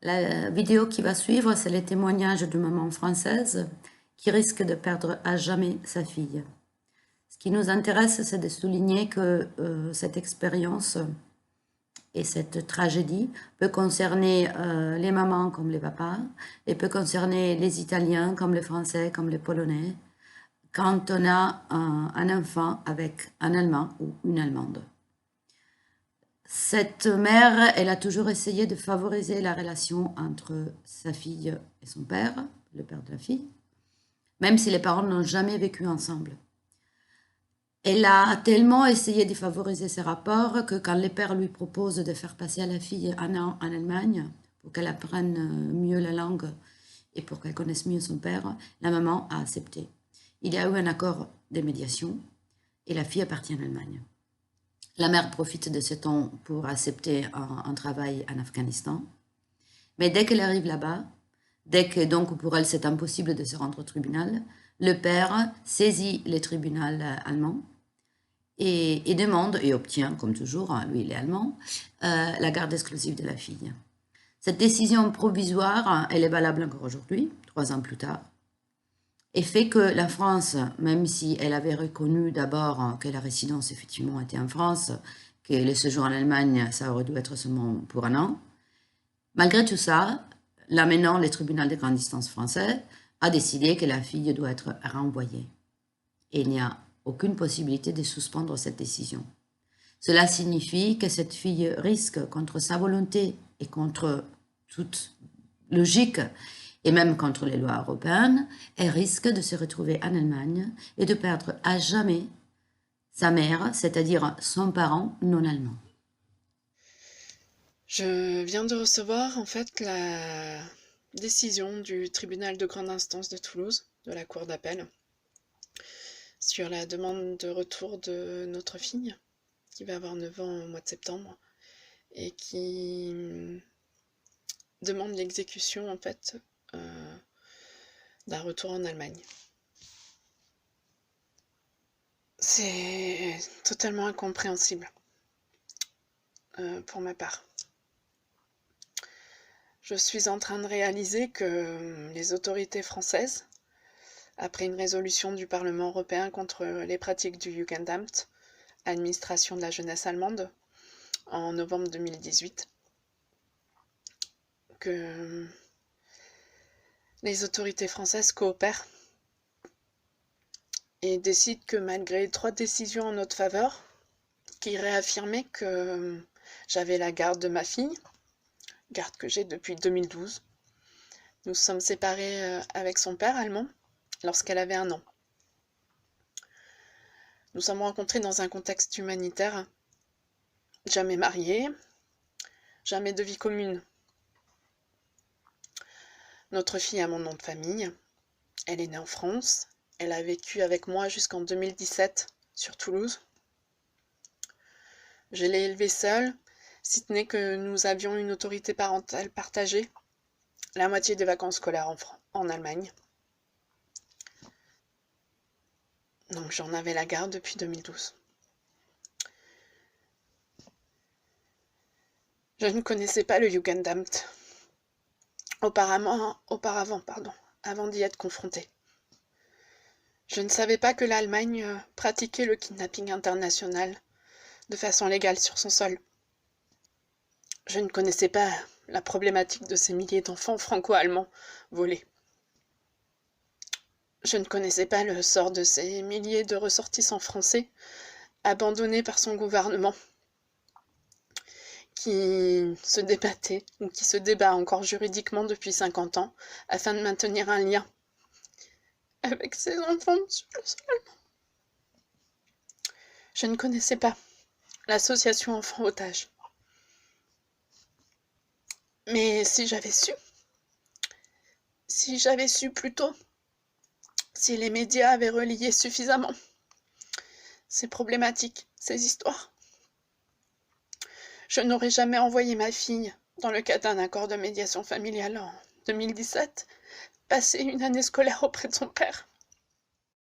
La vidéo qui va suivre, c'est les témoignages d'une maman française qui risque de perdre à jamais sa fille. Ce qui nous intéresse, c'est de souligner que cette expérience et cette tragédie peut concerner les mamans comme les papas et peut concerner les Italiens comme les Français, comme les Polonais, quand on a un enfant avec un Allemand ou une Allemande. Cette mère, elle a toujours essayé de favoriser la relation entre sa fille et son père, le père de la fille, même si les parents n'ont jamais vécu ensemble. Elle a tellement essayé de favoriser ces rapports que quand les pères lui proposent de faire passer à la fille un an en Allemagne pour qu'elle apprenne mieux la langue et pour qu'elle connaisse mieux son père, la maman a accepté. Il y a eu un accord de médiation et la fille est partie en Allemagne. La mère profite de ce temps pour accepter un travail en Afghanistan. Mais dès qu'elle arrive là-bas, dès que donc pour elle c'est impossible de se rendre au tribunal, le père saisit le tribunal allemand et demande et obtient, comme toujours, lui il est allemand, la garde exclusive de la fille. Cette décision provisoire, elle est valable encore aujourd'hui, 3 ans plus tard, et fait que la France, même si elle avait reconnu d'abord que la résidence effectivement était en France, que le séjour en Allemagne, ça aurait dû être seulement pour un an, malgré tout ça, là maintenant, le tribunal de grande distance français a décidé que la fille doit être renvoyée. Et il n'y a aucune possibilité de suspendre cette décision. Cela signifie que cette fille risque, contre sa volonté et contre toute logique, et même contre les lois européennes, elle risque de se retrouver en Allemagne et de perdre à jamais sa mère, c'est-à-dire son parent non allemand. Je viens de recevoir en fait la décision du tribunal de grande instance de Toulouse, de la cour d'appel, sur la demande de retour de notre fille, qui va avoir 9 ans au mois de septembre, et qui demande l'exécution en fait d'un retour en Allemagne. C'est totalement incompréhensible pour ma part. Je suis en train de réaliser que les autorités françaises, après une résolution du Parlement européen contre les pratiques du Jugendamt, administration de la jeunesse allemande, en novembre 2018, que les autorités françaises coopèrent et décident que malgré 3 décisions en notre faveur, qui réaffirmaient que j'avais la garde de ma fille, garde que j'ai depuis 2012, nous sommes séparés avec son père allemand lorsqu'elle avait 1 an. Nous sommes rencontrés dans un contexte humanitaire, jamais mariés, jamais de vie commune. Notre fille a mon nom de famille, elle est née en France, elle a vécu avec moi jusqu'en 2017 sur Toulouse. Je l'ai élevée seule, si ce n'est que nous avions une autorité parentale partagée, la moitié des vacances scolaires en Allemagne. Donc j'en avais la garde depuis 2012. Je ne connaissais pas le Jugendamt auparavant, avant d'y être confrontée. Je ne savais pas que l'Allemagne pratiquait le kidnapping international de façon légale sur son sol. Je ne connaissais pas la problématique de ces milliers d'enfants franco-allemands volés. Je ne connaissais pas le sort de ces milliers de ressortissants français abandonnés par son gouvernement, qui se débattait ou qui se débat encore juridiquement depuis 50 ans afin de maintenir un lien avec ses enfants sur le sol allemand. Je ne connaissais pas l'association Enfants Otages. Mais si j'avais su plus tôt, si les médias avaient relayé suffisamment ces problématiques, ces histoires, je n'aurais jamais envoyé ma fille, dans le cadre d'un accord de médiation familiale en 2017, passer une année scolaire auprès de son père.